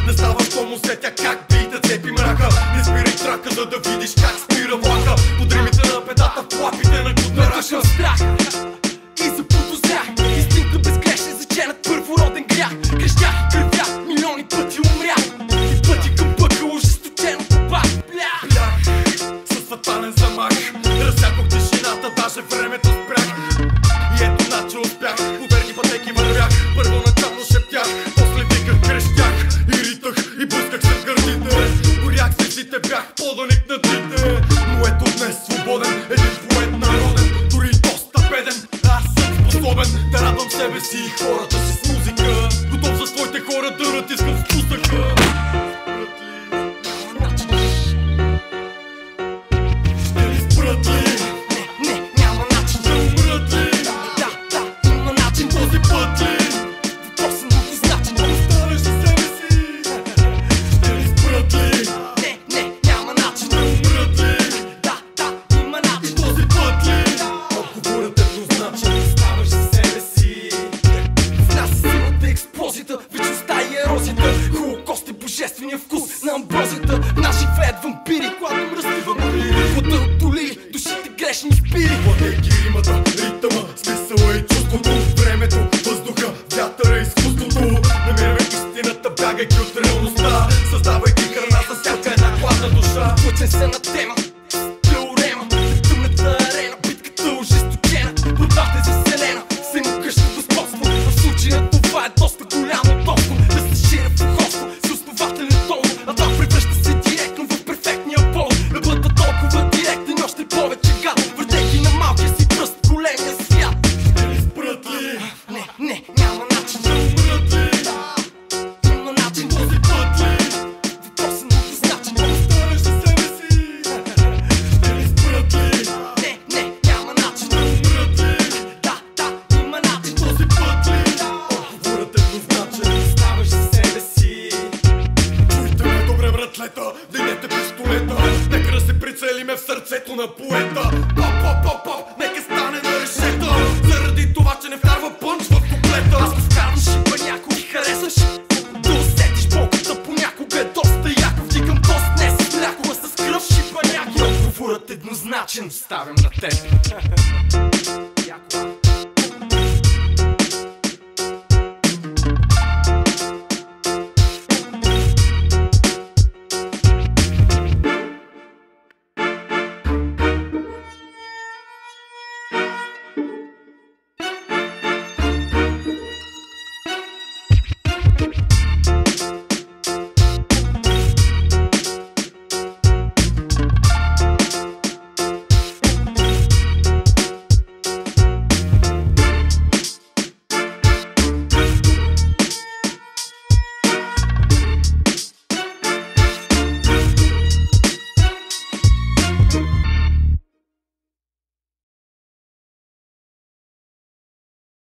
Не ставаш кому сетя как бита цепи мрака. Не спирай трака, за да видиш как спира влака. Под римите на педата, в лапите на кутарака. Страх и заподозрях инстинкта безгрешен, заченат първороден грях. Крещях и кървях, милиони пъти умрях. И пъти към пъка, ожесточено попах. Блях с фатален замах. Разсякох тишината, даже времето спрях. И ето наче успях, по верни пътеки вървях. Първоначално шептях, после виках, крещях. И ритах, и блъсках след гърдите. Горях сетите, бях поданик на трите. Но ето днес свободен, един поет народен. Дори доста беден, аз съм способен да радвам себе си и хората си с музика. Готов за своите хора да натискам спусъка. Ще ли спрат ли? Не, няма начин. Ще умрат ли? Да, има начин. Този път ли? Въпросът многозначен. Да останеш за себе си. Ще ли спрат ли? Не, няма начин. Ще умрат ли? Да, има начин. Този път ли? Отговорът е еднозначен. Ставаш за себе си. В нас е силата, експлозията, вечността и ерозията. Холокост е божествения вкус на амброзията. Нас живеят вампири, когато мръсни вампири. Вода отоли душите грешни спири. Владейки римата, ритъма, смисъла и чувството. Времето, въздуха, вятъра и изкуството. Намираме истината, бягайки от реалността. Създавайки храна за всяка една гладна душа. Плъчен се на тема, теорема. Тъмната арена, битката ожесточена. Борбата е за вселена, всемогъщо господство. В случая това е доста голямо толкова. Да се ширя в ухото с основателен тон. А това превръща се директно в перфектния пол. Да бъда толкова директен и още повече гад. Въртейки на малкия си пръст големия свят. Ще ли спрат ли? Не, няма начин. Ще умрат ли? Има начин. Този път ли? Въпросът многозначен. Да останеш за себе си. Ще ли спрат ли? Не, няма начин. Ще умрат ли? Да, има начин. Този път ли? Отговорът е еднозначен. Ставаш за себе си. Чуйте ме добре, братлета, дигнете пистолета. Нека да се прицелиме в сърцето на поета. Поп, нека стане на решета. Заради това, че не вкарва пънч в куплета. Аз го вкарвам шипа, някой ги харесаш. Да усетиш болката понякога е доста яко. Вдигам тост не с мляко, а с кръв шипа някой. Отговорът еднозначен, ставям на теб. Яко.